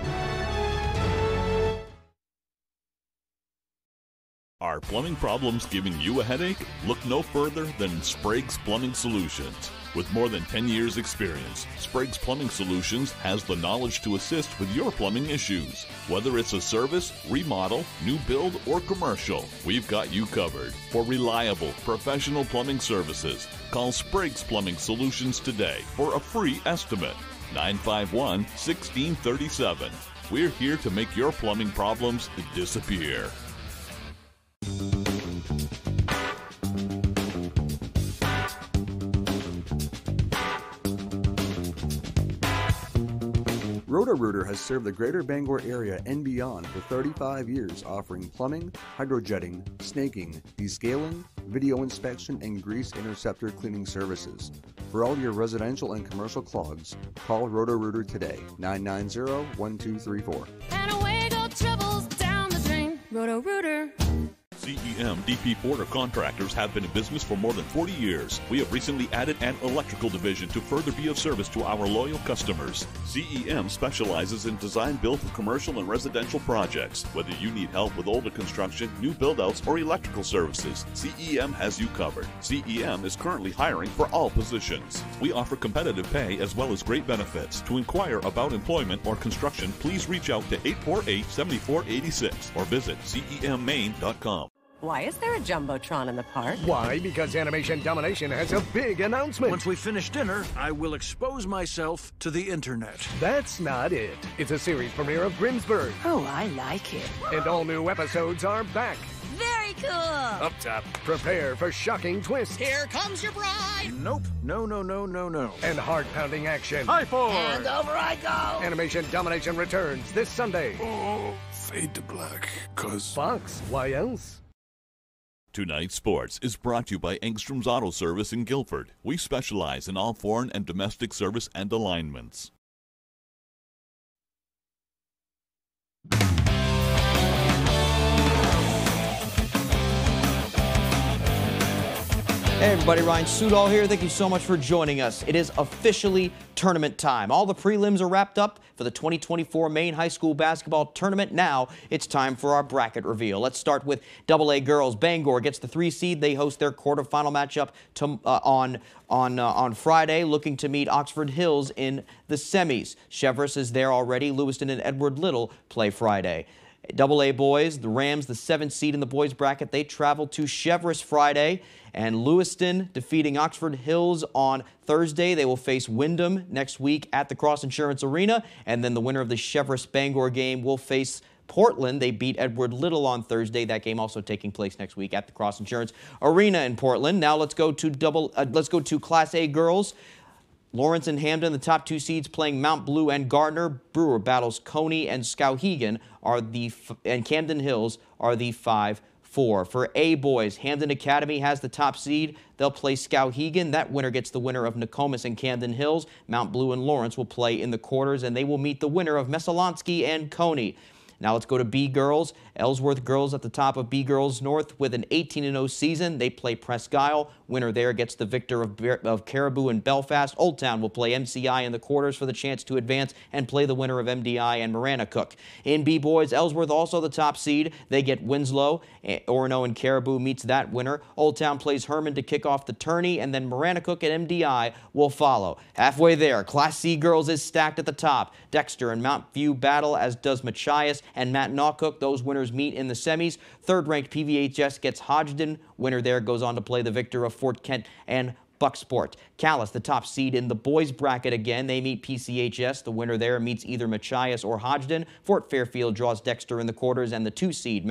Are plumbing problems giving you a headache? Look no further than Sprague's Plumbing Solutions. With more than 10 years' experience, Sprague's Plumbing Solutions has the knowledge to assist with your plumbing issues. Whether it's a service, remodel, new build, or commercial, we've got you covered. For reliable, professional plumbing services, call Sprague's Plumbing Solutions today for a free estimate. 951-1637. We're here to make your plumbing problems disappear. Roto-Rooter has served the greater Bangor area and beyond for 35 years, offering plumbing, hydrojetting, snaking, descaling, video inspection, and grease interceptor cleaning services. For all your residential and commercial clogs, call Roto-Rooter today, 990-1234. And away go troubles down the drain. Roto-Rooter. CEM DP Porter Contractors have been in business for more than 40 years. We have recently added an electrical division to further be of service to our loyal customers. CEM specializes in design build for commercial and residential projects. Whether you need help with older construction, new build-outs, or electrical services, CEM has you covered. CEM is currently hiring for all positions. We offer competitive pay as well as great benefits. To inquire about employment or construction, please reach out to 848-7486 or visit CEMMaine.com. Why is there a Jumbotron in the park? Why? Because Animation Domination has a big announcement. Once we finish dinner, I will expose myself to the internet. That's not it. It's a series premiere of Grimsburg. Oh, I like it. And all new episodes are back. Very cool. Up top, prepare for shocking twists. Here comes your bride. Nope. No. And heart-pounding action. High four. And over I go. Animation Domination returns this Sunday. Oh, fade to black, cause... Fox, why else? Tonight's Sports is brought to you by Engstrom's Auto Service in Guilford. We specialize in all foreign and domestic service and alignments. Hey everybody, Ryan Sudol here. Thank you so much for joining us. It is officially tournament time. All the prelims are wrapped up for the 2024 Maine High School Basketball Tournament. Now it's time for our bracket reveal. Let's start with AA girls. Bangor gets the 3 seed. They host their quarterfinal matchup on Friday, looking to meet Oxford Hills in the semis. Cheverus is there already. Lewiston and Edward Little play Friday. AA boys, the Rams, the 7th seed in the boys bracket, they travel to Cheverus Friday. And Lewiston defeating Oxford Hills on Thursday. They will face Wyndham next week at the Cross Insurance Arena. And then the winner of the Cheverus-Bangor game will face Portland. They beat Edward Little on Thursday. That game also taking place next week at the Cross Insurance Arena in Portland. Now let's go to Class A girls. Lawrence and Hamden, the top 2 seeds, playing Mount Blue and Gardner. Brewer battles Coney and Skowhegan, and Camden Hills are the 5-4. For A boys, Hamden Academy has the top seed. They'll play Skowhegan. That winner gets the winner of Nokomis and Camden Hills. Mount Blue and Lawrence will play in the quarters, and they will meet the winner of Messalonsky and Coney. Now let's go to B girls. Ellsworth girls at the top of B girls North with an 18-0 season. They play Presque Isle. Winner there gets the victor of Caribou and Belfast. Old Town will play MCI in the quarters for the chance to advance and play the winner of MDI and Maranacook. In B boys, Ellsworth also the top seed. They get Winslow. Orono and Caribou meets that winner. Old Town plays Herman to kick off the tourney, and then Maranacook and MDI will follow. Halfway there, Class C girls is stacked at the top. Dexter and Mount View battle, as does Machias and Matt Nawcook. Those winners meet in the semis. Third-ranked PVHS gets Hodgdon. Winner there goes on to play the victor of Fort Kent and Bucksport. Calais, the top seed in the boys bracket again. They meet PCHS. The winner there meets either Machias or Hodgdon. Fort Fairfield draws Dexter in the quarters, and the 2 seed,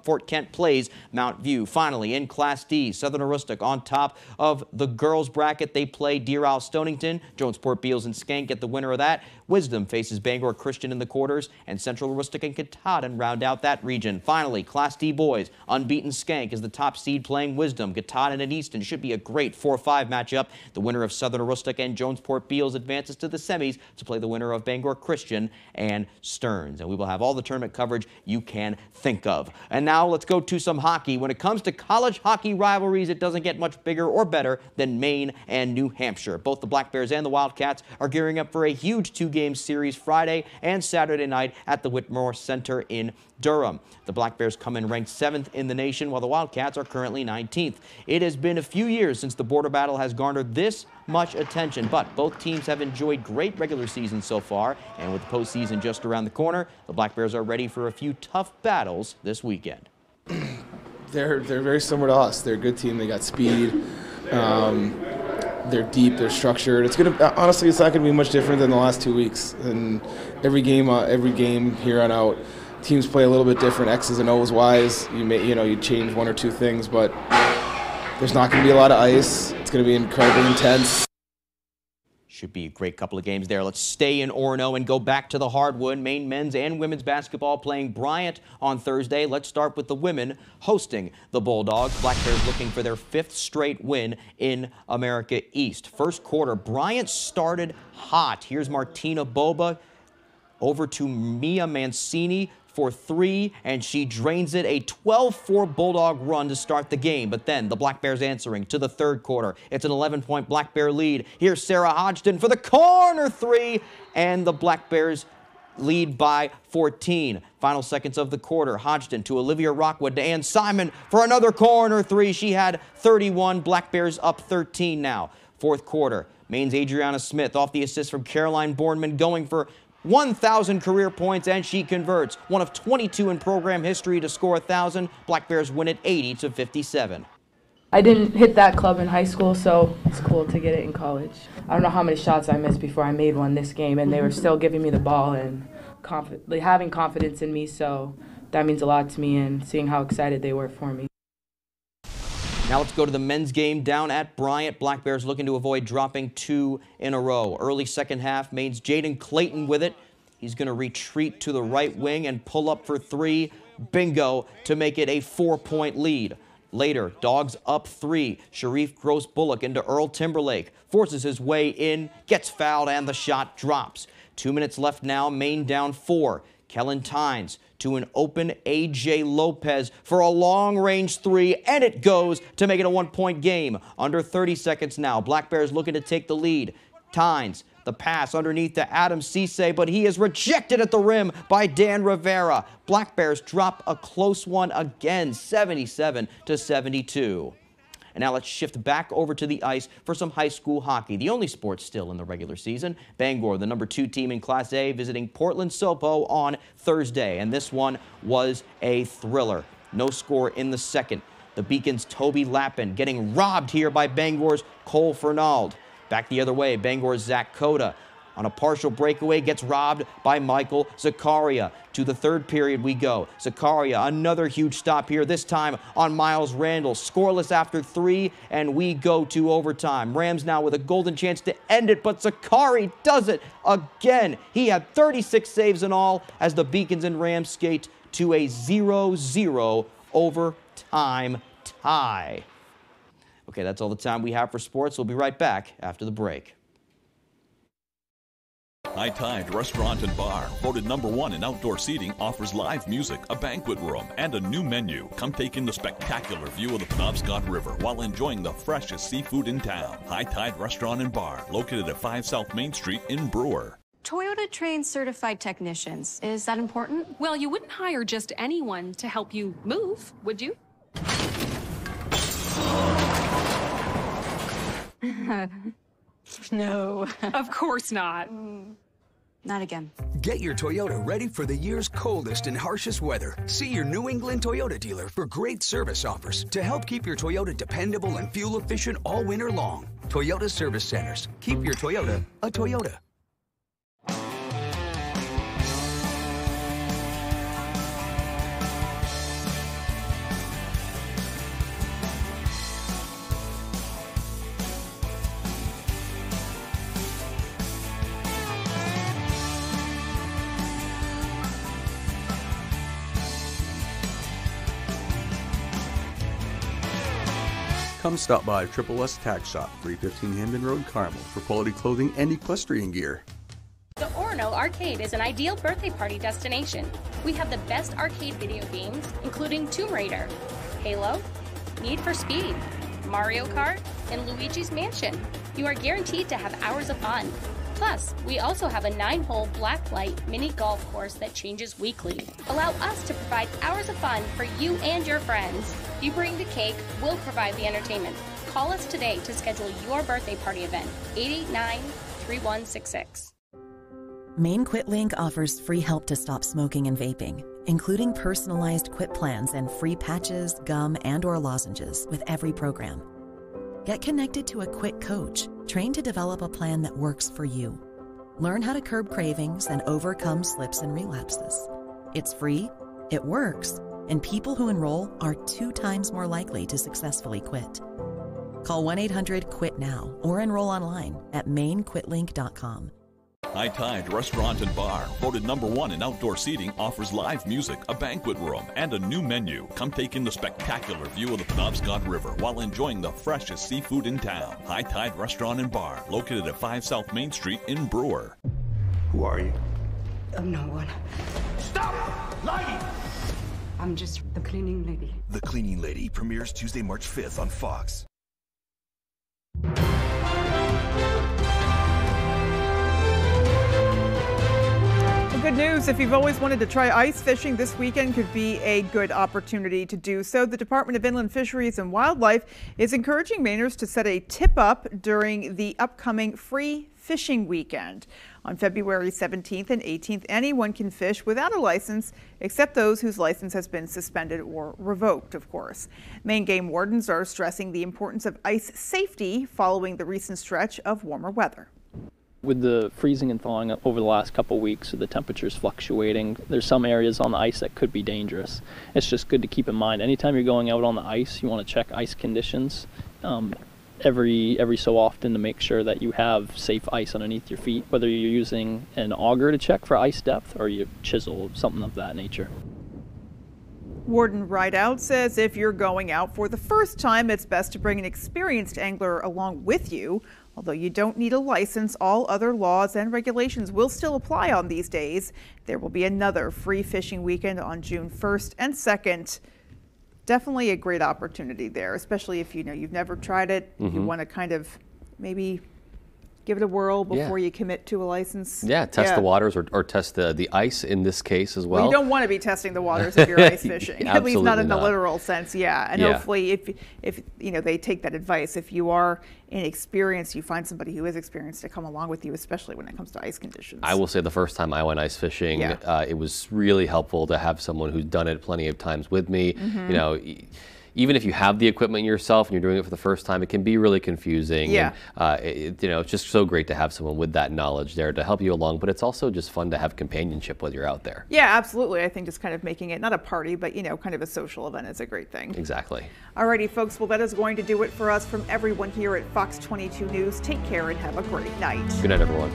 Fort Kent, plays Mount View. Finally, in Class D, Southern Aroostook on top of the girls bracket. They play Deer Isle Stonington. Jonesport, Beals, and Skank get the winner of that. Wisdom faces Bangor Christian in the quarters, and Central Aroostook and Katahdin round out that region. Finally, Class D boys, unbeaten Skank is the top seed playing Wisdom. Katahdin and Easton should be a great 4-5 matchup. The winner of Southern Aroostook and Jonesport Beals advances to the semis to play the winner of Bangor Christian and Stearns. And we will have all the tournament coverage you can think of. And now let's go to some hockey. When it comes to college hockey rivalries, it doesn't get much bigger or better than Maine and New Hampshire. Both the Black Bears and the Wildcats are gearing up for a huge 2-game series Friday and Saturday night at the Whitmore Center in Durham. The Black Bears come in ranked 7th in the nation, while the Wildcats are currently 19th. It has been a few years since the border battle has garnered this much attention, but both teams have enjoyed great regular seasons so far, and with the postseason just around the corner, the Black Bears are ready for a few tough battles this weekend. They're very similar to us. They're a good team. They got speed. They're deep. They're structured. Honestly, it's not gonna be much different than the last 2 weeks. And every game here on out, teams play a little bit different. X's and O's wise. You change 1 or 2 things, but there's not gonna be a lot of ice. It's gonna be incredibly intense. Should be a great couple of games there. Let's stay in Orono and go back to the hardwood. Maine men's and women's basketball playing Bryant on Thursday. Let's start with the women hosting the Bulldogs. Black Bears looking for their 5th straight win in America East. First quarter, Bryant started hot. Here's Martina Boba over to Mia Mancini for 3, and she drains it. A 12-4 Bulldog run to start the game, but then the Black Bears answering to the third quarter. It's an 11-point Black Bear lead. Here's Sarah Hodgson for the corner 3, and the Black Bears lead by 14. Final seconds of the quarter. Hodgson to Olivia Rockwood to Ann Simon for another corner 3. She had 31. Black Bears up 13 now. Fourth quarter. Maine's Adriana Smith off the assist from Caroline Bornman, going for 1,000 career points, and she converts. One of 22 in program history to score 1,000. Black Bears win it 80-57. I didn't hit that club in high school, so it's cool to get it in college. I don't know how many shots I missed before I made one this game, and they were still giving me the ball and having confidence in me, so that means a lot to me, and seeing how excited they were for me. Now let's go to the men's game down at Bryant. Black Bears looking to avoid dropping 2 in a row. Early second half, Maine's Jaden Clayton with it. He's going to retreat to the right wing and pull up for 3. Bingo, to make it a 4-point lead. Later, Dogs up 3. Sharif Gross-Bullock into Earl Timberlake. Forces his way in, gets fouled, and the shot drops. 2 minutes left now, Maine down 4. Kellen Tynes to an open A.J. Lopez for a long-range 3, and it goes to make it a 1-point game. Under 30 seconds now. Black Bears looking to take the lead. Tynes, the pass underneath to Adam Cisse, but he is rejected at the rim by Dan Rivera. Black Bears drop a close one again, 77-72. And now let's shift back over to the ice for some high school hockey, the only sport still in the regular season. Bangor, the number 2 team in Class A, visiting Portland Sopo on Thursday. And this one was a thriller. No score in the second. The Beacons' Toby Lappin getting robbed here by Bangor's Cole Fernald. Back the other way, Bangor's Zach Coda on a partial breakaway gets robbed by Michael Zakaria. To the third period we go. Zakaria, another huge stop here, this time on Miles Randall. Scoreless after 3, and we go to overtime. Rams now with a golden chance to end it, but Zakari does it again. He had 36 saves in all as the Beacons and Rams skate to a 0-0 overtime tie. Okay, that's all the time we have for sports. We'll be right back after the break. High Tide Restaurant and Bar, voted #1 in outdoor seating, offers live music, a banquet room, and a new menu. Come take in the spectacular view of the Penobscot River while enjoying the freshest seafood in town. High Tide Restaurant and Bar, located at 5 South Main Street in Brewer. Toyota trains certified technicians. Is that important? Well, you wouldn't hire just anyone to help you move, would you? No. Of course not. Not again. Get your Toyota ready for the year's coldest and harshest weather. See your New England Toyota dealer for great service offers to help keep your Toyota dependable and fuel efficient all winter long. Toyota Service Centers. Keep your Toyota a Toyota. Come stop by Triple S Tack Shop, 315 Hamden Road, Carmel, for quality clothing and equestrian gear. The Orono Arcade is an ideal birthday party destination. We have the best arcade video games, including Tomb Raider, Halo, Need for Speed, Mario Kart, and Luigi's Mansion. You are guaranteed to have hours of fun. Plus, we also have a 9-hole blacklight mini golf course that changes weekly. Allow us to provide hours of fun for you and your friends. You bring the cake, we'll provide the entertainment. Call us today to schedule your birthday party event, 889-3166. Maine QuitLink offers free help to stop smoking and vaping, including personalized quit plans and free patches, gum, and/or lozenges with every program. Get connected to a quit coach, trained to develop a plan that works for you. Learn how to curb cravings and overcome slips and relapses. It's free, it works, and people who enroll are 2 times more likely to successfully quit. Call 1-800-QUIT-NOW or enroll online at mainequitlink.com. High Tide Restaurant and Bar, voted #1 in outdoor seating, offers live music, a banquet room, and a new menu. Come take in the spectacular view of the Penobscot River while enjoying the freshest seafood in town. High Tide Restaurant and Bar, located at 5 South Main Street in Brewer. Who are you? I'm no one. Stop! Lying! I'm just the cleaning lady. The Cleaning Lady premieres Tuesday, March 5th on Fox. Good news, if you've always wanted to try ice fishing, this weekend could be a good opportunity to do so. The Department of Inland Fisheries and Wildlife is encouraging Mainers to set a tip-up during the upcoming free fishing weekend. On February 17th and 18th, anyone can fish without a license, except those whose license has been suspended or revoked, of course. Maine game wardens are stressing the importance of ice safety following the recent stretch of warmer weather. With the freezing and thawing over the last couple weeks, with the temperatures fluctuating, there's some areas on the ice that could be dangerous. It's just good to keep in mind, anytime you're going out on the ice, you want to check ice conditions every so often to make sure that you have safe ice underneath your feet, whether you're using an auger to check for ice depth or you chisel, something of that nature. Warden Rideout says if you're going out for the first time, it's best to bring an experienced angler along with you. Although you don't need a license, all other laws and regulations will still apply on these days. There will be another free fishing weekend on June 1st and 2nd. Definitely a great opportunity there, especially if you've never tried it. You want to kind of maybe give it a whirl before you commit to a license. Yeah, test the waters or test the ice in this case as well. Well, you don't want to be testing the waters if you're ice fishing, at least not in the literal sense. Yeah, and hopefully if they take that advice, if you are inexperienced, you find somebody who is experienced to come along with you, especially when it comes to ice conditions. I will say the first time I went ice fishing, it was really helpful to have someone who's done it plenty of times with me. You know, even if you have the equipment yourself and you're doing it for the first time, it can be really confusing. Yeah. And, it's just so great to have someone with that knowledge there to help you along, but it's also just fun to have companionship while you're out there. Yeah, absolutely. I think just kind of making it not a party, but, kind of a social event is a great thing. Exactly. Alrighty, folks. Well, that is going to do it for us from everyone here at Fox 22 News. Take care and have a great night. Good night, everyone.